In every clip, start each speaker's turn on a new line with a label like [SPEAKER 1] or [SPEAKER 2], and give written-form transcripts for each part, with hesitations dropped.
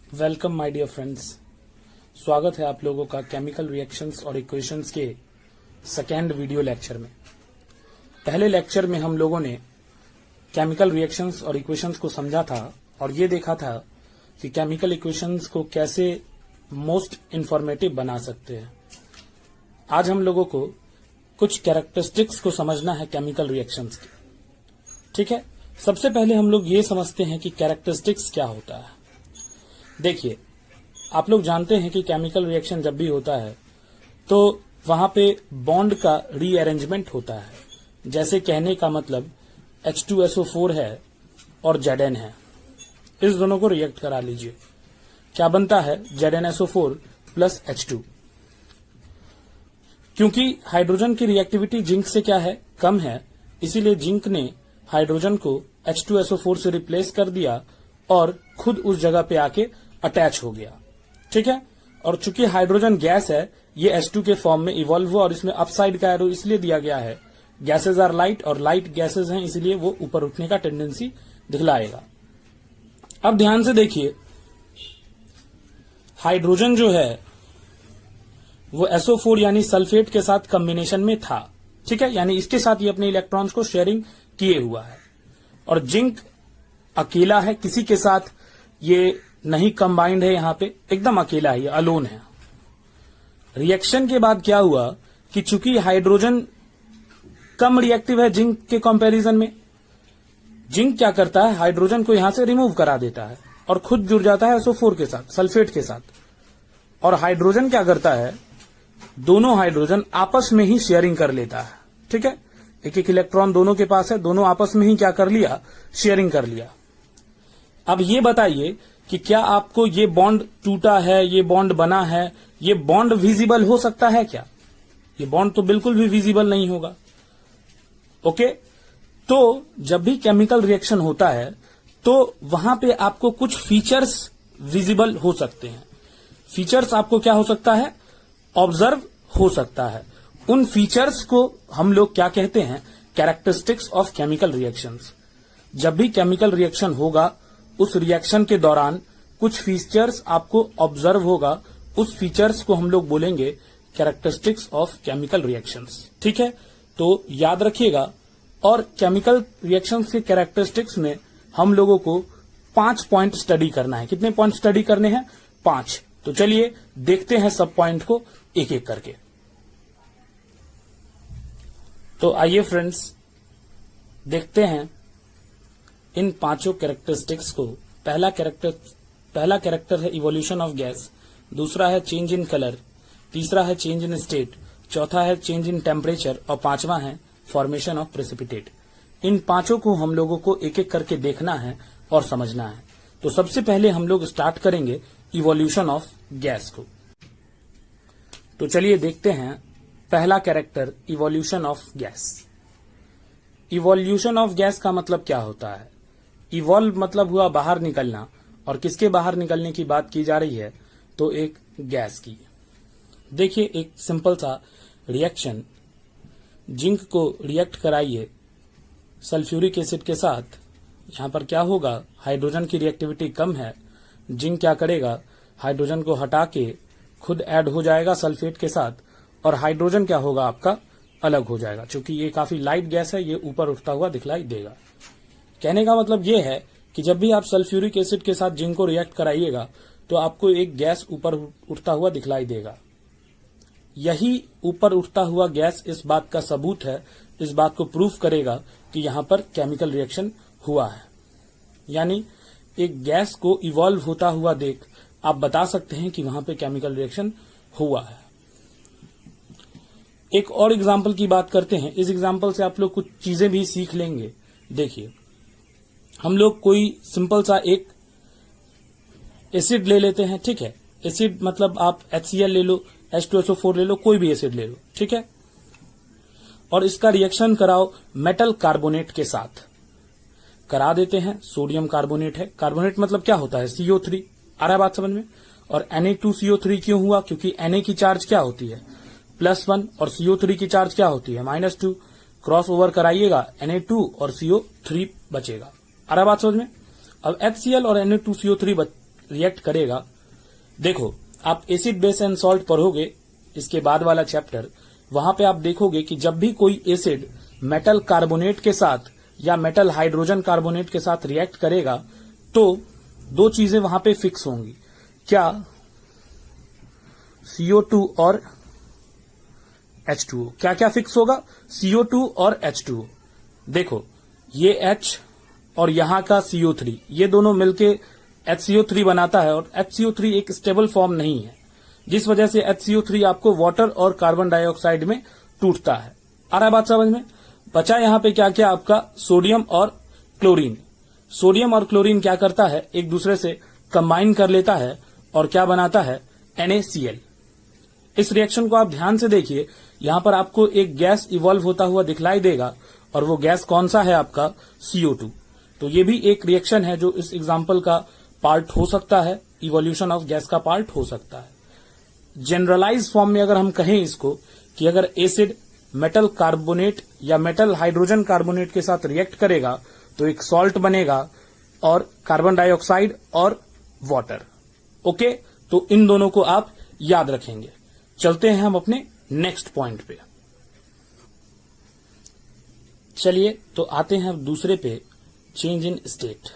[SPEAKER 1] Welcome my dear friends. स्वागत है आप लोगों का केमिकल रिएक्शंस और इक्वेशंस के सेकेंड वीडियो लेक्चर में। पहले लेक्चर में हम लोगों ने केमिकल रिएक्शंस और इक्वेशंस को समझा था और ये देखा था कि केमिकल इक्वेशंस को कैसे मोस्ट इंफॉर्मेटिव बना सकते हैं। आज हम लोगों को कुछ कैरेक्टरिस्टिक्स को समझना है केमिकल रिएक्शंस के। ठीक है, सबसे पहले हम लोग ये समझते हैं कि कैरेक्टरिस्टिक्स क्या होता है। देखिए, आप लोग जानते हैं कि केमिकल रिएक्शन जब भी होता है तो वहां पे बॉन्ड का रीअरेंजमेंट होता है। जैसे कहने का मतलब H2SO4 है और Zn है, इस दोनों को रिएक्ट करा लीजिए, क्या बनता है ZnSO4 प्लस H2। क्योंकि हाइड्रोजन की रिएक्टिविटी जिंक से क्या है, कम है, इसीलिए जिंक ने हाइड्रोजन को H2SO4 से रिप्लेस कर दिया और खुद उस जगह पे आके अटैच हो गया। ठीक है, और चूंकि हाइड्रोजन गैस है, ये H2 के फॉर्म में इवॉल्व हुआ और इसमें अपसाइड का एरो इसलिए दिया गया है, गैसेज आर लाइट और लाइट गैसेज हैं, इसलिए वो ऊपर उठने का टेंडेंसी दिखलाएगा। अब ध्यान से देखिए, हाइड्रोजन जो है वो SO4 यानी सल्फेट के साथ कॉम्बिनेशन में था। ठीक है, यानी इसके साथ ये अपने इलेक्ट्रॉन्स को शेयरिंग किए हुआ है और जिंक अकेला है, किसी के साथ ये नहीं कंबाइंड है, यहां पे एकदम अकेला है, ये अलोन है। रिएक्शन के बाद क्या हुआ कि चूंकि हाइड्रोजन कम रिएक्टिव है जिंक के कंपैरिजन में, जिंक क्या करता है, हाइड्रोजन को यहां से रिमूव करा देता है और खुद जुड़ जाता है SO4 के साथ, सल्फेट के साथ। और हाइड्रोजन क्या करता है, दोनों हाइड्रोजन आपस में ही शेयरिंग कर लेता है। ठीक है, एक एक इलेक्ट्रॉन दोनों के पास है, दोनों आपस में ही क्या कर लिया, शेयरिंग कर लिया। अब ये बताइए कि क्या आपको ये बॉन्ड टूटा है, ये बॉन्ड बना है, ये बॉन्ड विजिबल हो सकता है क्या? ये बॉन्ड तो बिल्कुल भी विजिबल नहीं होगा। ओके, तो जब भी केमिकल रिएक्शन होता है तो वहां पे आपको कुछ फीचर्स विजिबल हो सकते हैं। फीचर्स आपको क्या हो सकता है, ऑब्जर्व हो सकता है। उन फीचर्स को हम लोग क्या कहते हैं, कैरेक्टरिस्टिक्स ऑफ केमिकल रिएक्शंस। जब भी केमिकल रिएक्शन होगा, उस रिएक्शन के दौरान कुछ फीचर्स आपको ऑब्जर्व होगा, उस फीचर्स को हम लोग बोलेंगे कैरेक्टरिस्टिक्स ऑफ केमिकल रिएक्शंस। ठीक है, तो याद रखिएगा। और केमिकल रिएक्शंस के कैरेक्टरिस्टिक्स में हम लोगों को 5 पॉइंट स्टडी करना है। कितने पॉइंट स्टडी करने हैं? 5। तो चलिए देखते हैं सब पॉइंट को एक एक करके। तो आइए फ्रेंड्स, देखते हैं इन 5 कैरेक्टरिस्टिक्स को। पहला कैरेक्टर है इवोल्यूशन ऑफ गैस, दूसरा है चेंज इन कलर, तीसरा है चेंज इन स्टेट, चौथा है चेंज इन टेम्परेचर और 5वां है फॉर्मेशन ऑफ प्रेसिपिटेट। इन 5 को हम लोगों को एक एक करके देखना है और समझना है। तो सबसे पहले हम लोग स्टार्ट करेंगे इवोल्यूशन ऑफ गैस को। तो चलिए देखते हैं पहला character, evolution of gas. Evolution of gas का मतलब क्या होता है? इवॉल्व मतलब हुआ बाहर निकलना, और किसके बाहर निकलने की बात की जा रही है, तो एक गैस की। देखिए, एक सिंपल सा रिएक्शन, जिंक को रिएक्ट कराइए सल्फ्यूरिक एसिड के साथ। यहां पर क्या होगा, हाइड्रोजन की रिएक्टिविटी कम है, जिंक क्या करेगा, हाइड्रोजन को हटा के खुद ऐड हो जाएगा सल्फेट के साथ और हाइड्रोजन क्या होगा आपका, अलग हो जाएगा। चूंकि ये काफी लाइट गैस है, ये ऊपर उठता हुआ दिखलाई देगा। कहने का मतलब ये है कि जब भी आप सल्फ्यूरिक एसिड के साथ जिंक को रिएक्ट कराइएगा तो आपको एक गैस ऊपर उठता हुआ दिखलाई देगा। यही ऊपर उठता हुआ गैस इस बात का सबूत है, इस बात को प्रूफ करेगा कि यहां पर केमिकल रिएक्शन हुआ है। यानी एक गैस को इवॉल्व होता हुआ देख आप बता सकते हैं कि वहां पे केमिकल रिएक्शन हुआ है। एक और एग्जाम्पल की बात करते हैं। इस एग्जाम्पल से आप लोग कुछ चीजें भी सीख लेंगे। देखिए, हम लोग कोई सिंपल सा एक एसिड ले लेते हैं। ठीक है, एसिड मतलब आप HCl ले लो, H2SO4 ले लो, कोई भी एसिड ले लो। ठीक है, और इसका रिएक्शन कराओ मेटल कार्बोनेट के साथ। करा देते हैं, सोडियम कार्बोनेट है। कार्बोनेट मतलब क्या होता है, CO3। आ रहा है बात समझ में? और Na2CO3 क्यों हुआ? क्योंकि Na की चार्ज क्या होती है, +1, और CO3 की चार्ज क्या होती है, -2। क्रॉस ओवर कराइएगा, Na2 और CO3 बचेगा। आ रहा बात समझ में? अब HCl और Na2CO3 रिएक्ट करेगा, देखो आप एसिड बेस एंड सॉल्ट पढ़ोगे इसके बाद वाला चैप्टर, वहां पे आप देखोगे कि जब भी कोई एसिड मेटल कार्बोनेट के साथ या मेटल हाइड्रोजन कार्बोनेट के साथ रिएक्ट करेगा तो दो चीजें वहां पे फिक्स होंगी। क्या? CO2 और H2O। क्या क्या फिक्स होगा? CO2 और H2O। देखो ये H और यहां का CO3, ये दोनों मिलके HCO3 बनाता है और HCO3 एक स्टेबल फॉर्म नहीं है, जिस वजह से HCO3 आपको वाटर और कार्बन डाइऑक्साइड में टूटता है। आ रहा है बात समझ में? बचा यहां पे क्या क्या आपका सोडियम और क्लोरीन। सोडियम और क्लोरीन क्या करता है, एक दूसरे से कंबाइन कर लेता है और क्या बनाता है, NaCl। इस रिएक्शन को आप ध्यान से देखिए, यहां पर आपको एक गैस इवॉल्व होता हुआ दिखलाई देगा और वो गैस कौन सा है आपका, CO2। तो ये भी एक रिएक्शन है जो इस एग्जाम्पल का पार्ट हो सकता है, इवोल्यूशन ऑफ गैस का पार्ट हो सकता है। जनरलाइज फॉर्म में अगर हम कहें इसको कि अगर एसिड मेटल कार्बोनेट या मेटल हाइड्रोजन कार्बोनेट के साथ रिएक्ट करेगा तो एक सॉल्ट बनेगा और कार्बन डाइऑक्साइड और वाटर। ओके, तो इन दोनों को आप याद रखेंगे। चलते हैं हम अपने नेक्स्ट पॉइंट पे। चलिए तो आते हैं दूसरे पे, चेंज इन स्टेट।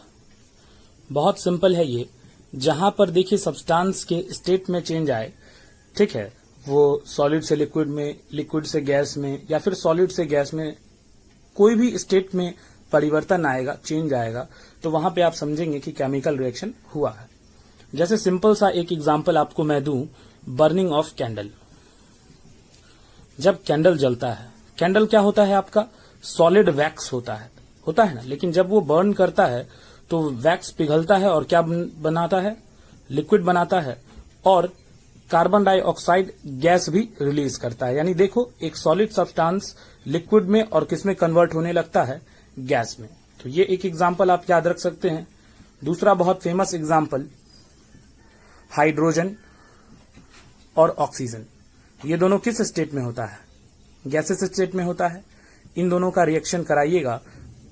[SPEAKER 1] बहुत सिंपल है ये, जहां पर देखिए सब्सटेंस के स्टेट में चेंज आए, ठीक है, वो सॉलिड से लिक्विड में, लिक्विड से गैस में या फिर सॉलिड से गैस में, कोई भी स्टेट में परिवर्तन आएगा, चेंज आएगा, तो वहां पे आप समझेंगे कि केमिकल रिएक्शन हुआ है। जैसे सिंपल सा एक एग्जांपल आपको मैं दूं, बर्निंग ऑफ कैंडल। जब कैंडल जलता है, कैंडल क्या होता है आपका, सॉलिड वैक्स होता है ना, लेकिन जब वो बर्न करता है तो वैक्स पिघलता है और क्या बनाता है, लिक्विड बनाता है और कार्बन डाइऑक्साइड गैस भी रिलीज करता है। यानी देखो एक सॉलिड सब्सटेंस लिक्विड में और किस में कन्वर्ट होने लगता है, गैस में। तो ये एक एग्जांपल आप याद रख सकते हैं। दूसरा बहुत फेमस एग्जांपल, हाइड्रोजन और ऑक्सीजन। ये दोनों किस स्टेट में होता है, गैसेस स्टेट में होता है। इन दोनों का रिएक्शन कराइएगा,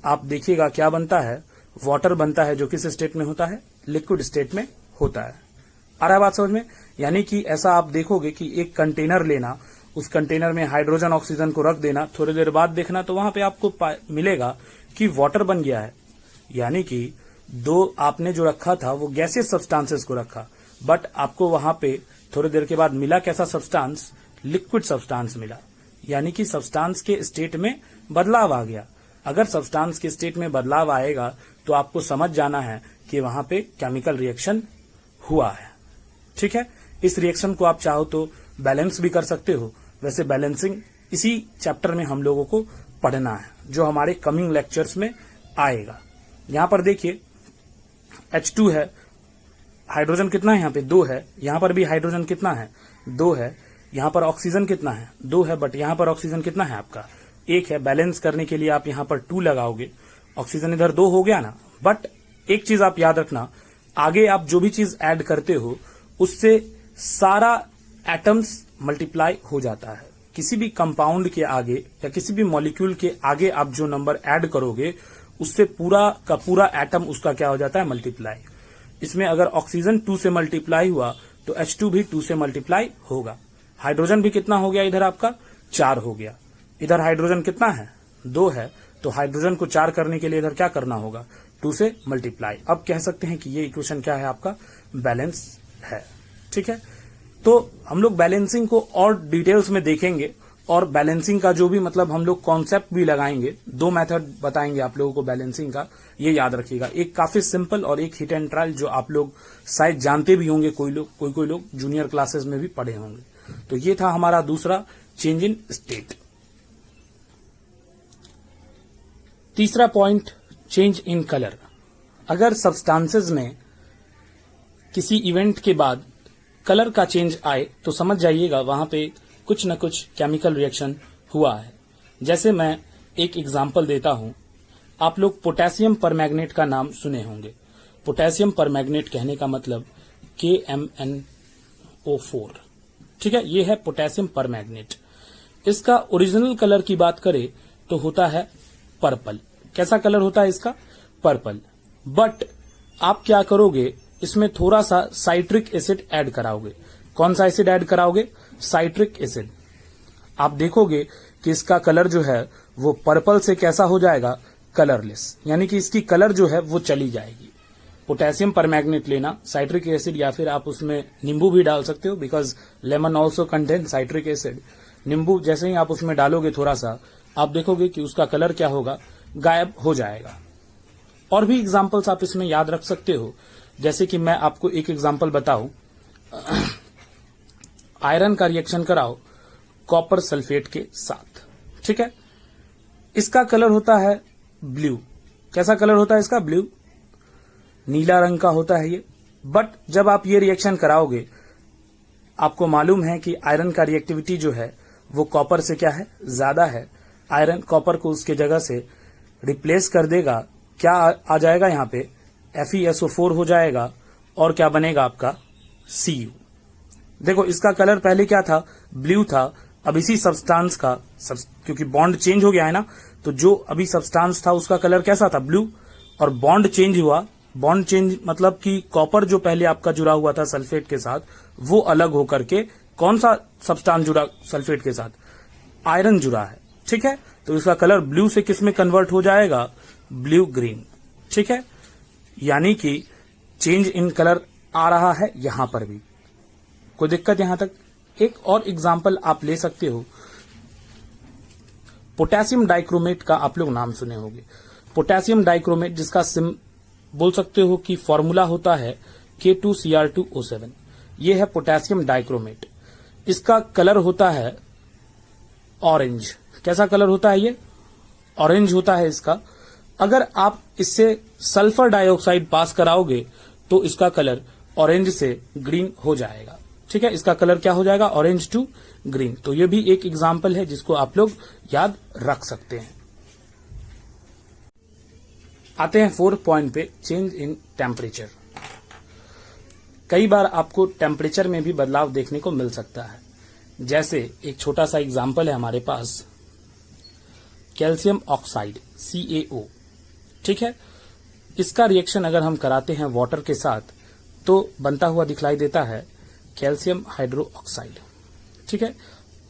[SPEAKER 1] आप देखिएगा क्या बनता है, वाटर बनता है, जो किस स्टेट में होता है, लिक्विड स्टेट में होता है। आ रहा है बात समझ में? यानी कि ऐसा आप देखोगे कि एक कंटेनर लेना, उस कंटेनर में हाइड्रोजन ऑक्सीजन को रख देना, थोड़ी देर बाद देखना तो वहां पे आपको मिलेगा कि वाटर बन गया है। यानी कि दो आपने जो रखा था वो गैसियस सब्सटेंसेस को रखा, बट आपको वहां पे थोड़ी देर के बाद मिला कैसा सब्सटेंस, लिक्विड सब्सटेंस मिला। यानी कि सब्सटेंस के स्टेट में बदलाव आ गया। अगर सब्सटेंस के स्टेट में बदलाव आएगा तो आपको समझ जाना है कि वहां पे केमिकल रिएक्शन हुआ है। ठीक है, इस रिएक्शन को आप चाहो तो बैलेंस भी कर सकते हो। वैसे बैलेंसिंग इसी चैप्टर में हम लोगों को पढ़ना है, जो हमारे कमिंग लेक्चर्स में आएगा। यहां पर देखिए H2 है, हाइड्रोजन कितना है, यहाँ पे 2 है, यहां पर भी हाइड्रोजन कितना है, 2 है, यहां पर ऑक्सीजन कितना है, 2 है, बट यहां पर ऑक्सीजन कितना है आपका, 1 है। बैलेंस करने के लिए आप यहां पर 2 लगाओगे, ऑक्सीजन इधर 2 हो गया ना। बट एक चीज आप याद रखना, आगे आप जो भी चीज ऐड करते हो उससे सारा एटम्स मल्टीप्लाई हो जाता है। किसी भी कंपाउंड के आगे या किसी भी मॉलिक्यूल के आगे आप जो नंबर ऐड करोगे उससे पूरा का पूरा एटम उसका क्या हो जाता है, मल्टीप्लाई। इसमें अगर ऑक्सीजन 2 से मल्टीप्लाई हुआ तो H2 भी 2 से मल्टीप्लाई होगा। हाइड्रोजन भी कितना हो गया, इधर आपका 4 हो गया, इधर हाइड्रोजन कितना है, 2 है, तो हाइड्रोजन को 4 करने के लिए इधर क्या करना होगा, 2 से मल्टीप्लाई। अब कह सकते हैं कि ये इक्वेशन क्या है, आपका बैलेंस है। ठीक है, तो हम लोग बैलेंसिंग को और डिटेल्स में देखेंगे और बैलेंसिंग का जो भी मतलब हम लोग कॉन्सेप्ट भी लगाएंगे। 2 मेथड बताएंगे आप लोगों को बैलेंसिंग का, ये याद रखिएगा। एक काफी सिंपल और एक हिट एंड ट्रायल, जो आप लोग शायद जानते भी होंगे, कोई लोग जूनियर क्लासेस में भी पढ़े होंगे। तो ये था हमारा दूसरा, चेंज इन स्टेट। तीसरा पॉइंट, चेंज इन कलर। अगर सब्सटेंसेस में किसी इवेंट के बाद कलर का चेंज आए तो समझ जाइएगा वहां पे कुछ न कुछ केमिकल रिएक्शन हुआ है। जैसे मैं एक एग्जांपल देता हूं, आप लोग पोटेशियम परमैंगनेट का नाम सुने होंगे। पोटेशियम परमैंगनेट कहने का मतलब KMnO4। ठीक है, ये है पोटेशियम परमैंगनेट। इसका ओरिजिनल कलर की बात करें तो होता है पर्पल। कैसा कलर होता है इसका, पर्पल। बट आप क्या करोगे, इसमें थोड़ा सा साइट्रिक एसिड ऐड कराओगे। कौन सा एसिड ऐड कराओगे? Citric acid. आप देखोगे कि इसका कलर जो है वो पर्पल से कैसा हो जाएगा? कलरलेस, यानी कि इसकी कलर जो है वो चली जाएगी। पोटेशियम परमैंगनेट लेना, साइट्रिक एसिड, या फिर आप उसमें नींबू भी डाल सकते हो, because lemon also contain citric acid. नींबू जैसे ही आप उसमें डालोगे थोड़ा सा, आप देखोगे कि उसका कलर क्या होगा? गायब हो जाएगा। और भी एग्जाम्पल्स आप इसमें याद रख सकते हो, जैसे कि मैं आपको एक एग्जाम्पल बताऊं। आयरन का रिएक्शन कराओ कॉपर सल्फेट के साथ, ठीक है। इसका कलर होता है ब्लू। कैसा कलर होता है इसका? ब्लू, नीला रंग का होता है ये। बट जब आप ये रिएक्शन कराओगे, आपको मालूम है कि आयरन का रिएक्टिविटी जो है वो कॉपर से क्या है? ज्यादा है। आयरन कॉपर को उसके जगह से रिप्लेस कर देगा। क्या आ जाएगा यहाँ पे? FeSO4 हो जाएगा, और क्या बनेगा आपका? Cu। देखो इसका कलर पहले क्या था? ब्लू था। अब इसी सब्सटेंस का क्योंकि बॉन्ड चेंज हो गया है ना, तो जो अभी सब्सटेंस था उसका कलर कैसा था? ब्लू। और बॉन्ड चेंज हुआ। बॉन्ड चेंज मतलब कि कॉपर जो पहले आपका जुड़ा हुआ था सल्फेट के साथ, वो अलग होकर के कौन सा सब्सटेंस जुड़ा सल्फेट के साथ? आयरन जुड़ा है, ठीक है। तो इसका कलर ब्लू से किस में कन्वर्ट हो जाएगा? ब्लू ग्रीन, ठीक है। यानी कि चेंज इन कलर आ रहा है यहां पर भी। कोई दिक्कत यहां तक? एक और एग्जाम्पल आप ले सकते हो। पोटेशियम डाइक्रोमेट का आप लोग नाम सुने होंगे। पोटेशियम डाइक्रोमेट, जिसका बोल सकते हो कि फॉर्मूला होता है K2Cr2O7। ये है पोटेशियम डाइक्रोमेट। इसका कलर होता है ऑरेंज। कैसा कलर होता है ये? ऑरेंज होता है इसका। अगर आप इससे सल्फर डाइऑक्साइड पास कराओगे तो इसका कलर ऑरेंज से ग्रीन हो जाएगा, ठीक है। इसका कलर क्या हो जाएगा? Orange to green. तो ये भी एक एग्जाम्पल है जिसको आप लोग याद रख सकते हैं। आते हैं 4 पॉइंट पे, चेंज इन टेम्परेचर। कई बार आपको टेम्परेचर में भी बदलाव देखने को मिल सकता है। जैसे एक छोटा सा एग्जाम्पल है हमारे पास, कैल्शियम ऑक्साइड CaO, ठीक है। इसका रिएक्शन अगर हम कराते हैं वाटर के साथ तो बनता हुआ दिखलाई देता है कैल्शियम हाइड्रो ऑक्साइड, ठीक है।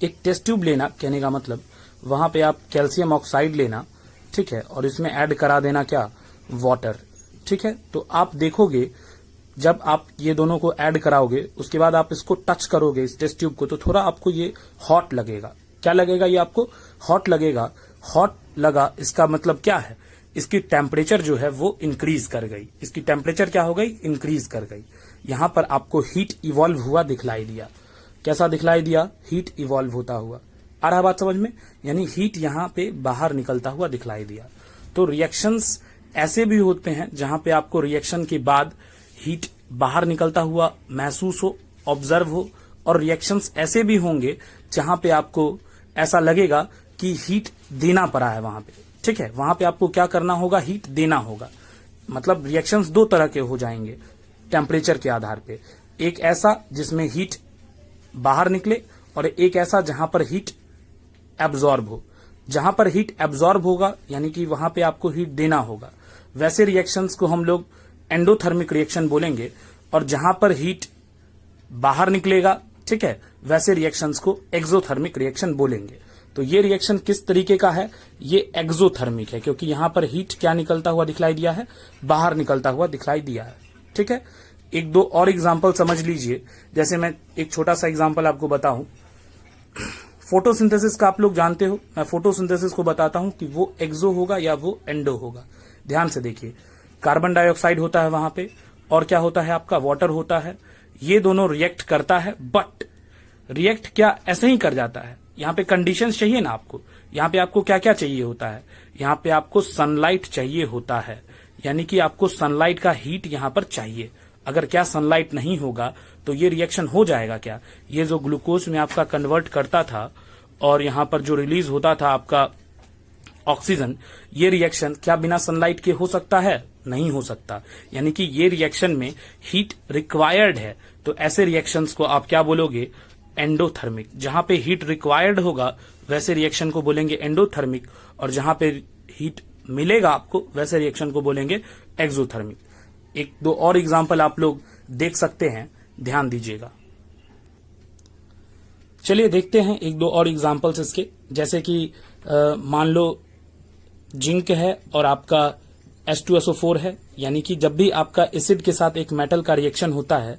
[SPEAKER 1] एक टेस्ट ट्यूब लेना, कहने का मतलब वहां पे आप कैल्शियम ऑक्साइड लेना, ठीक है, और इसमें ऐड करा देना क्या? वाटर, ठीक है। तो आप देखोगे जब आप ये दोनों को ऐड कराओगे, उसके बाद आप इसको टच करोगे इस टेस्ट ट्यूब को, तो थोड़ा आपको ये हॉट लगेगा। क्या लगेगा? ये आपको हॉट लगेगा। हॉट लगा इसका मतलब क्या है? इसकी टेम्परेचर जो है वो इंक्रीज कर गई। इसकी टेम्परेचर क्या हो गई? इंक्रीज कर गई। यहां पर आपको हीट इवॉल्व हुआ दिखलाई दिया। कैसा दिखलाई दिया? हीट इवॉल्व होता हुआ। आ रहा बात समझ में? यानी हीट यहां पे बाहर निकलता हुआ दिखलाई दिया। तो रिएक्शंस ऐसे भी होते हैं जहां पे आपको रिएक्शन के बाद हीट बाहर निकलता हुआ महसूस हो, ऑब्जर्व हो, और रिएक्शंस ऐसे भी होंगे जहां पे आपको ऐसा लगेगा कि हीट देना पड़ा है वहां पे, ठीक है। वहां पे आपको क्या करना होगा? हीट देना होगा। मतलब रिएक्शंस दो तरह के हो जाएंगे टेम्परेचर के आधार पे। एक ऐसा जिसमें हीट बाहर निकले, और एक ऐसा जहां पर हीट एब्जॉर्ब हो। जहां पर हीट एब्जॉर्ब होगा यानी कि वहां पे आपको हीट देना होगा, वैसे रिएक्शंस को हम लोग एंडोथर्मिक रिएक्शन बोलेंगे। और जहां पर हीट बाहर निकलेगा, ठीक है, वैसे रिएक्शंस को एक्सोथर्मिक रिएक्शन बोलेंगे। तो ये रिएक्शन किस तरीके का है? ये एक्सोथर्मिक है, क्योंकि यहां पर हीट क्या निकलता हुआ दिखलाई दिया है? बाहर निकलता हुआ दिखलाई दिया है, ठीक है। एक दो और एग्जाम्पल समझ लीजिए। जैसे मैं एक छोटा सा एग्जाम्पल आपको बताऊं, फोटोसिंथेसिस का आप लोग जानते हो। मैं फोटोसिंथेसिस को बताता हूं कि वो एक्सो होगा या वो एंडो होगा। ध्यान से देखिए, कार्बन डाइऑक्साइड होता है वहां पे, और क्या होता है आपका? वाटर होता है। ये दोनों रिएक्ट करता है, बट रिएक्ट क्या ऐसे ही कर जाता है? यहाँ पे कंडीशंस चाहिए ना आपको। यहाँ पे आपको क्या क्या चाहिए होता है? यहाँ पे आपको सनलाइट चाहिए होता है, यानी कि आपको सनलाइट का हीट यहाँ पर चाहिए। अगर क्या सनलाइट नहीं होगा तो ये रिएक्शन हो जाएगा क्या? ये जो ग्लूकोज में आपका कन्वर्ट करता था और यहाँ पर जो रिलीज होता था आपका ऑक्सीजन, ये रिएक्शन क्या बिना सनलाइट के हो सकता है? नहीं हो सकता। यानी कि ये रिएक्शन में हीट रिक्वायर्ड है। तो ऐसे रिएक्शंस को आप क्या बोलोगे? एंडोथर्मिक। जहां पे हीट रिक्वायर्ड होगा वैसे रिएक्शन को बोलेंगे एंडोथर्मिक, और जहां पे हीट मिलेगा आपको वैसे रिएक्शन को बोलेंगे एक्सोथर्मिक। एक दो और एग्जाम्पल आप लोग देख सकते हैं, ध्यान दीजिएगा। चलिए देखते हैं एक दो और एग्जाम्पल्स इसके, जैसे कि मान लो जिंक है और आपका H2SO4 है, यानी कि जब भी आपका एसिड के साथ एक मेटल का रिएक्शन होता है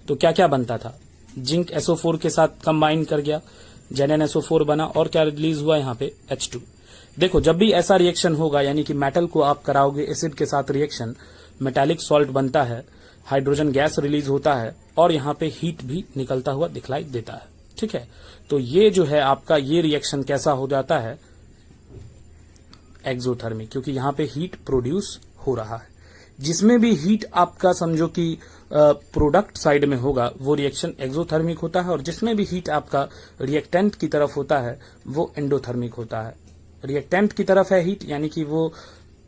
[SPEAKER 1] तो क्या क्या बनता था, जिंक SO4 के साथ कंबाइन कर गया, ZnSO4 बना और क्या रिलीज हुआ यहाँ पे H2। देखो जब भी ऐसा रिएक्शन होगा, यानी कि मेटल को आप कराओगे एसिड के साथ रिएक्शन, मेटालिक सॉल्ट बनता है, हाइड्रोजन गैस रिलीज होता है और यहाँ पे हीट भी निकलता हुआ दिखलाई देता है। ठीक है, तो ये जो है आपका ये रिएक्शन कैसा हो जाता है, एक्सोथर्मिक, क्योंकि यहाँ पे हीट प्रोड्यूस हो रहा है। जिसमें भी हीट आपका समझो कि प्रोडक्ट साइड में होगा वो रिएक्शन एक्सोथर्मिक होता है, और जिसमें भी हीट आपका रिएक्टेंट की तरफ होता है वो एंडोथर्मिक होता है। रिएक्टेंट की तरफ है हीट, यानी कि वो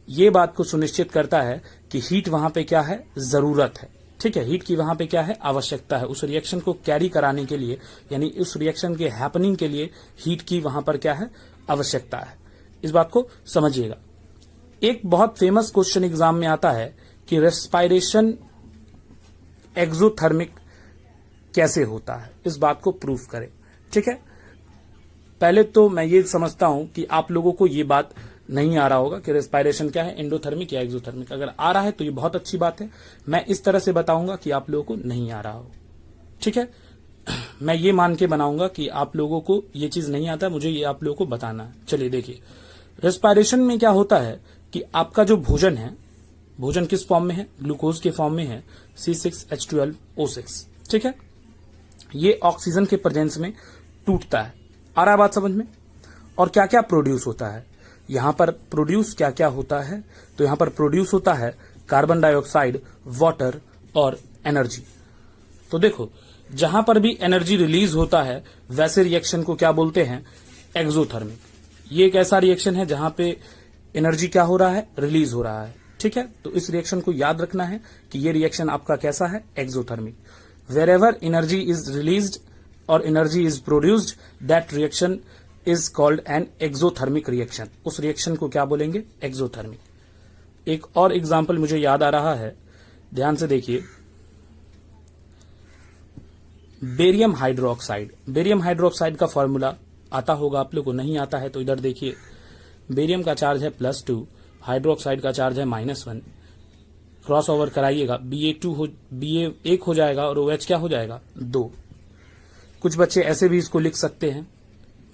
[SPEAKER 1] ये बात को सुनिश्चित करता है कि हीट वहां पे क्या है, जरूरत है। ठीक है, हीट की वहां पे क्या है, आवश्यकता है उस रिएक्शन को कैरी कराने के लिए, यानी उस रिएक्शन के हैपनिंग के लिए हीट की वहां पर क्या है, आवश्यकता है। इस बात को समझिएगा। एक बहुत फेमस क्वेश्चन एग्जाम में आता है कि रेस्पायरेशन एक्सोथर्मिक कैसे होता है, इस बात को प्रूव करें। ठीक है, पहले तो मैं ये समझता हूं कि आप लोगों को ये बात नहीं आ रहा होगा कि रेस्पायरेशन क्या है, एंडोथर्मिक या एक्सोथर्मिक। अगर आ रहा है तो ये बहुत अच्छी बात है, मैं इस तरह से बताऊंगा कि आप लोगों को नहीं आ रहा हो। ठीक है, मैं ये मान के बनाऊंगा कि आप लोगों को ये चीज नहीं आता, मुझे ये आप लोगों को बताना है। चलिए देखिए, रेस्पायरेशन में क्या होता है कि आपका जो भोजन है, भोजन किस फॉर्म में है, ग्लूकोज के फॉर्म में है, C6H12O6। ठीक है, ये ऑक्सीजन के प्रेजेंस में टूटता है। आ रहा बात समझ में? और क्या क्या प्रोड्यूस होता है यहां पर, प्रोड्यूस क्या क्या होता है, तो यहां पर प्रोड्यूस होता है कार्बन डाइऑक्साइड, वाटर और एनर्जी। तो देखो जहां पर भी एनर्जी रिलीज होता है वैसे रिएक्शन को क्या बोलते हैं, एक्सोथर्मिक। ये एक ऐसा रिएक्शन है जहां पे एनर्जी क्या हो रहा है, रिलीज हो रहा है। ठीक है, तो इस रिएक्शन को याद रखना है कि ये रिएक्शन आपका कैसा है, exothermic. Wherever energy is released और energy is produced, that reaction is called an exothermic reaction. उस रिएक्शन को क्या बोलेंगे, एक्सोथर्मिक। एक और एग्जाम्पल मुझे याद आ रहा है, ध्यान से देखिए, बेरियम हाइड्रोक्साइड। बेरियम हाइड्रोक्साइड का फॉर्मूला आता होगा आप लोग को, नहीं आता है तो इधर देखिए, बेरियम का चार्ज है +2, हाइड्रोक्साइड का चार्ज है -1, क्रॉस ओवर कराइएगा, Ba1 हो जाएगा और OH क्या हो जाएगा, 2। कुछ बच्चे ऐसे भी इसको लिख सकते हैं,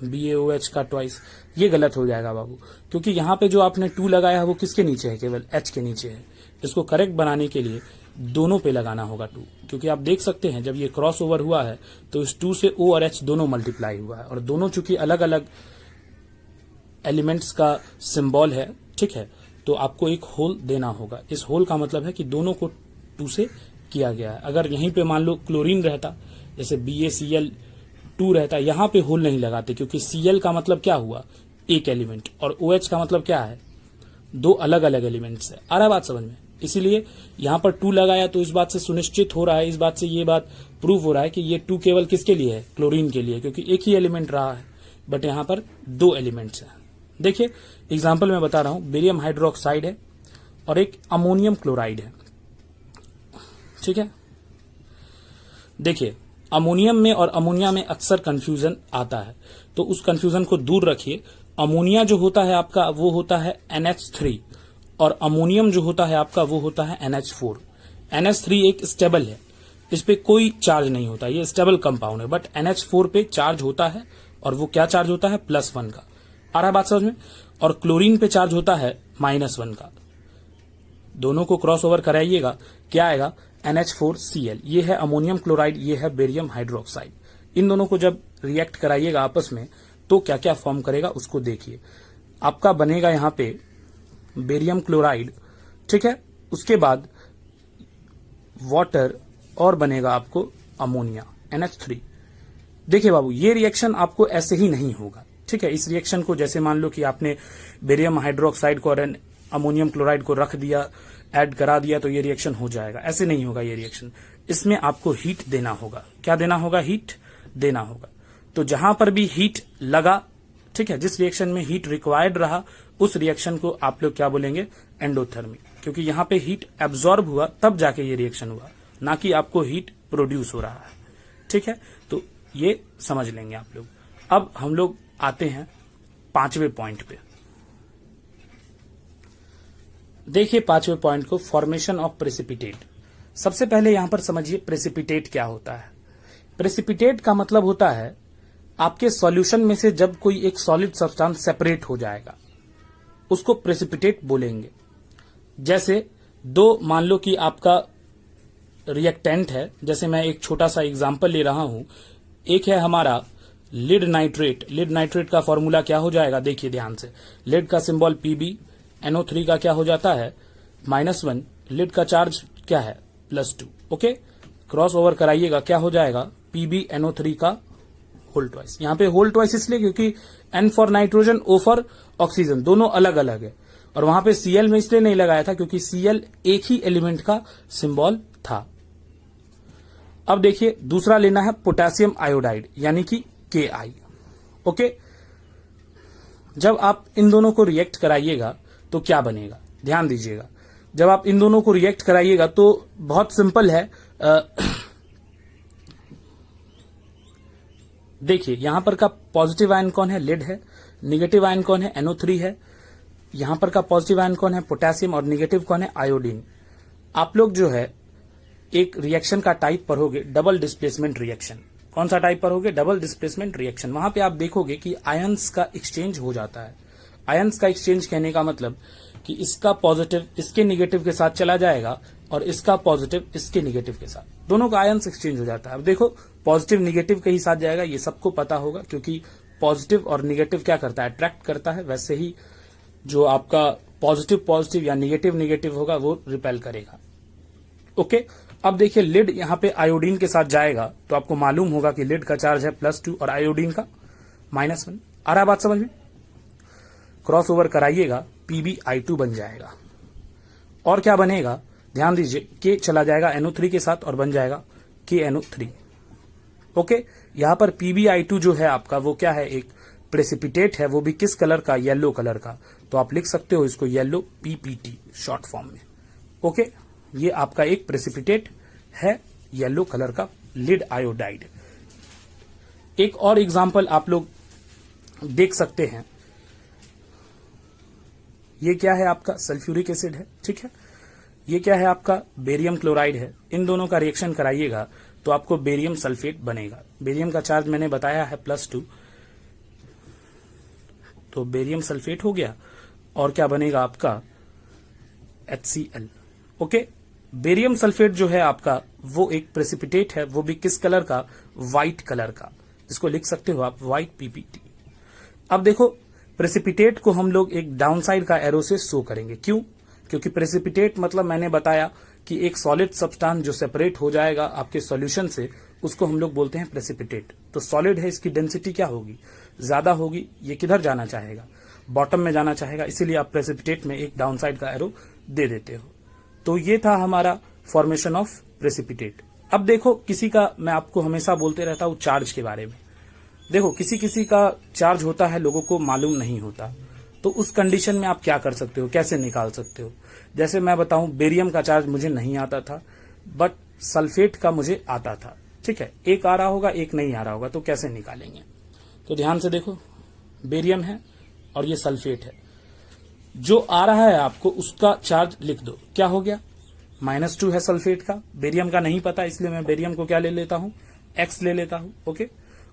[SPEAKER 1] BaOH का ट्वाइस, ये गलत हो जाएगा बाबू, क्योंकि यहाँ पे जो आपने 2 लगाया है वो किसके नीचे है, केवल H के नीचे है। इसको करेक्ट बनाने के लिए दोनों पे लगाना होगा 2, क्योंकि आप देख सकते हैं जब ये क्रॉस ओवर हुआ है तो इस 2 से O और H दोनों मल्टीप्लाई हुआ है, और दोनों चूंकि अलग अलग एलिमेंट्स का सिंबल है। ठीक है, तो आपको एक होल देना होगा। इस होल का मतलब है कि दोनों को 2 से किया गया है। अगर यहीं पे मान लो क्लोरीन रहता, जैसे BaCl2 रहता, यहां पे होल नहीं लगाते, क्योंकि Cl का मतलब क्या हुआ, एक एलिमेंट, और OH का मतलब क्या है, 2 अलग अलग एलिमेंट्स है। आ रहा बात समझ में? इसीलिए यहां पर 2 लगाया, तो इस बात से सुनिश्चित हो रहा है, इस बात से ये बात प्रूव हो रहा है कि ये 2 केवल किसके लिए है, क्लोरीन के लिए, क्योंकि एक ही एलिमेंट रहा है, बट यहां पर 2 एलिमेंट्स हैं। देखिए एग्जाम्पल में बता रहा हूं, बेरियम हाइड्रोक्साइड है और एक अमोनियम क्लोराइड है। ठीक है, देखिए अमोनियम में और अमोनिया में अक्सर कंफ्यूजन आता है, तो उस कंफ्यूजन को दूर रखिए। अमोनिया जो होता है आपका वो होता है NH3, और अमोनियम जो होता है आपका वो होता है NH4। NH3 एक स्टेबल है, इस पे कोई चार्ज नहीं होता, ये स्टेबल कंपाउंड है, बट NH4 पे चार्ज होता है, और वो क्या चार्ज होता है, +1 का। आ रहा बात समझ में? और क्लोरीन पे चार्ज होता है -1 का। दोनों को क्रॉस ओवर कराइएगा, क्या आएगा, NH4Cl। ये है अमोनियम क्लोराइड, ये है बेरियम हाइड्रोक्साइड। इन दोनों को जब रिएक्ट कराइएगा आपस में तो क्या क्या फॉर्म करेगा उसको देखिए। आपका बनेगा यहाँ पे बेरियम क्लोराइड, ठीक है, उसके बाद वाटर, और बनेगा आपको अमोनिया NH3। देखिए बाबू, ये रिएक्शन आपको ऐसे ही नहीं होगा। ठीक है, इस रिएक्शन को जैसे मान लो कि आपने बेरियम हाइड्रोक्साइड को और अमोनियम क्लोराइड को रख दिया, ऐड करा दिया, तो ये रिएक्शन हो जाएगा, ऐसे नहीं होगा ये रिएक्शन। इसमें आपको हीट देना होगा। क्या देना होगा, हीट देना होगा। तो जहां पर भी हीट लगा, ठीक है, जिस रिएक्शन में हीट रिक्वायर्ड रहा उस रिएक्शन को आप लोग क्या बोलेंगे, एंडोथर्मी, क्योंकि यहां पे हीट एब्जॉर्ब हुआ तब जाके ये रिएक्शन हुआ, ना कि आपको हीट प्रोड्यूस हो रहा है। ठीक है, तो ये समझ लेंगे आप लोग। अब हम लोग आते हैं 5वें पॉइंट पे। देखिए 5वें पॉइंट को, फॉर्मेशन ऑफ प्रेसिपिटेट। सबसे पहले यहां पर समझिए प्रेसिपिटेट क्या होता है। प्रेसिपिटेट का मतलब होता है आपके सॉल्यूशन में से जब कोई एक सॉलिड सब्सटेंस सेपरेट हो जाएगा उसको प्रेसिपिटेट बोलेंगे। जैसे मान लो कि आपका रिएक्टेंट है, जैसे मैं एक छोटा सा एग्जांपल ले रहा हूं। एक है हमारा लीड नाइट्रेट। लीड नाइट्रेट का फॉर्मूला क्या हो जाएगा, देखिए ध्यान से। लीड का सिंबल Pb, NO3 का क्या हो जाता है -1, लीड का चार्ज क्या है +2। ओके, क्रॉस ओवर कराइएगा, क्या हो जाएगा Pb NO3 का होल ट्वाइस। यहां पे होल ट्वाइस इसलिए क्योंकि N for nitrogen, O for oxygen, दोनों अलग अलग है। और वहां पे Cl में इसलिए नहीं लगाया था क्योंकि Cl एक ही एलिमेंट का सिंबल था। अब देखिए दूसरा लेना है पोटेशियम आयोडाइड यानी कि Ki। ओके, जब आप इन दोनों को रिएक्ट कराइएगा तो क्या बनेगा, ध्यान दीजिएगा। जब आप इन दोनों को रिएक्ट कराइएगा तो बहुत सिंपल है। देखिए यहां पर का पॉजिटिव आयन कौन है, लीड है। निगेटिव आयन कौन है, NO3 है। यहां पर का पॉजिटिव आयन कौन है, पोटेशियम, और निगेटिव कौन है, आयोडीन। आप लोग जो है एक रिएक्शन का टाइप पढ़ोगे, डबल डिस्प्लेसमेंट रिएक्शन। कौन सा टाइप पढ़ोगे, डबल डिस्प्लेसमेंट रिएक्शन। वहां पे आप देखोगे कि आयंस का एक्सचेंज हो जाता है। आयंस का एक्सचेंज कहने का मतलब कि इसका पॉजिटिव इसके निगेटिव के साथ चला जाएगा और इसका पॉजिटिव इसके निगेटिव के साथ, दोनों का आयंस एक्सचेंज हो जाता है। अब देखो पॉजिटिव निगेटिव के ही साथ जाएगा, ये सबको पता होगा, क्योंकि पॉजिटिव और निगेटिव क्या करता है, अट्रैक्ट करता है। वैसे ही जो आपका पॉजिटिव पॉजिटिव या निगेटिव निगेटिव होगा वो रिपेल करेगा। ओके, अब देखिए लीड यहां पे आयोडीन के साथ जाएगा तो आपको मालूम होगा कि लीड का चार्ज है +2 और आयोडीन का -1। आ रहा बात समझ में? क्रॉस ओवर कराइएगा, PbI2 बन जाएगा। और क्या बनेगा, ध्यान दीजिए, K चला जाएगा NO3 के साथ और बन जाएगा KNO3। ओके, यहां पर PbI2 जो है आपका वो क्या है, एक प्रेसिपिटेट है, वो भी किस कलर का, येलो कलर का। तो आप लिख सकते हो इसको येलो PPT शॉर्ट फॉर्म में। ओके, ये आपका एक प्रेसिपिटेट है येलो कलर का, लीड आयोडाइड। एक और एग्जांपल आप लोग देख सकते हैं। ये क्या है आपका, सल्फ्यूरिक एसिड है। ठीक है, ये क्या है आपका, बेरियम क्लोराइड है। इन दोनों का रिएक्शन कराइएगा तो आपको बेरियम सल्फेट बनेगा। बेरियम का चार्ज मैंने बताया है +2, तो बेरियम सल्फेट हो गया। और क्या बनेगा आपका, HCl। ओके, बेरियम सल्फेट जो है आपका वो एक प्रेसिपिटेट है, वो भी किस कलर का, व्हाइट कलर का। इसको लिख सकते हो आप व्हाइट PPT। अब देखो प्रेसिपिटेट को हम लोग एक डाउन साइड का एरो से शो करेंगे। क्यों? क्योंकि प्रेसिपिटेट मतलब मैंने बताया कि एक सॉलिड सब्सटेंस जो सेपरेट हो जाएगा आपके सॉल्यूशन से, उसको हम लोग बोलते हैं प्रेसिपिटेट। तो सॉलिड है, इसकी डेंसिटी क्या होगी, ज्यादा होगी। ये किधर जाना चाहेगा, बॉटम में जाना चाहेगा, इसीलिए आप प्रेसिपिटेट में एक डाउन साइड का एरो दे देते हो। तो ये था हमारा फॉर्मेशन ऑफ प्रेसिपिटेट। अब देखो किसी का, मैं आपको हमेशा बोलते रहता हूं चार्ज के बारे में। देखो किसी किसी का चार्ज होता है, लोगों को मालूम नहीं होता। तो उस कंडीशन में आप क्या कर सकते हो, कैसे निकाल सकते हो। जैसे मैं बताऊं, बेरियम का चार्ज मुझे नहीं आता था, बट सल्फेट का मुझे आता था। ठीक है, एक आ रहा होगा एक नहीं आ रहा होगा, तो कैसे निकालेंगे। तो ध्यान से देखो, बेरियम है और ये सल्फेट है। जो आ रहा है आपको उसका चार्ज लिख दो, क्या हो गया, -2 है सल्फेट का। बेरियम का नहीं पता, इसलिए मैं बेरियम को क्या ले लेता हूं, X ले लेता हूं। ओके,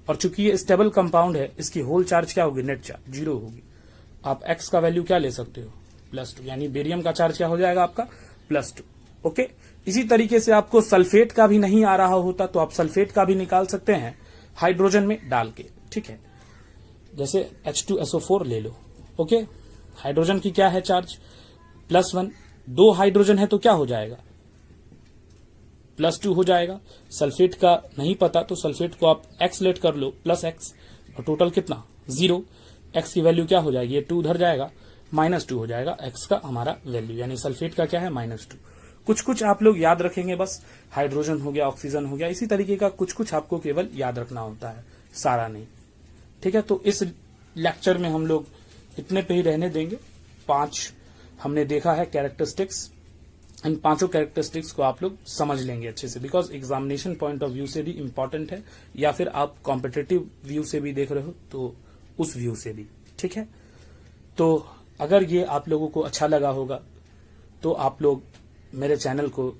[SPEAKER 1] और चूंकि ये स्टेबल कंपाउंड है, इसकी होल चार्ज क्या होगी, नेट चार्ज 0 होगी। आप X का वैल्यू क्या ले सकते हो, +2, यानी बेरियम का चार्ज क्या हो जाएगा आपका, +2। ओके, इसी तरीके से आपको सल्फेट का भी नहीं आ रहा होता तो आप सल्फेट का भी निकाल सकते हैं हाइड्रोजन में डाल के। ठीक है, जैसे H2SO4 ले लो। ओके, हाइड्रोजन की क्या है चार्ज, +1। 2 हाइड्रोजन है तो क्या हो जाएगा, +2 हो जाएगा। सल्फेट का नहीं पता तो सल्फेट को आप X लेट कर लो, +X, और टोटल कितना, 0। X की वैल्यू क्या हो जाएगी, ये 2 उधर जाएगा, -2 हो जाएगा X का हमारा वैल्यू, यानी सल्फेट का क्या है, -2। कुछ कुछ आप लोग याद रखेंगे, बस हाइड्रोजन हो गया, ऑक्सीजन हो गया, इसी तरीके का कुछ कुछ आपको केवल याद रखना होता है, सारा नहीं। ठीक है, तो इस लेक्चर में हम लोग इतने पे ही रहने देंगे। 5 हमने देखा है कैरेक्टरिस्टिक्स। इन 5 कैरेक्टरिस्टिक्स को आप लोग समझ लेंगे अच्छे से, because examination point of view से भी इंपॉर्टेंट है, या फिर आप कॉम्पिटिटिव व्यू से भी देख रहे हो तो उस व्यू से भी। ठीक है, तो अगर ये आप लोगों को अच्छा लगा होगा तो आप लोग मेरे चैनल को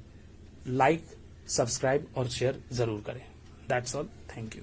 [SPEAKER 1] लाइक, सब्सक्राइब और शेयर जरूर करें। That's all, thank you.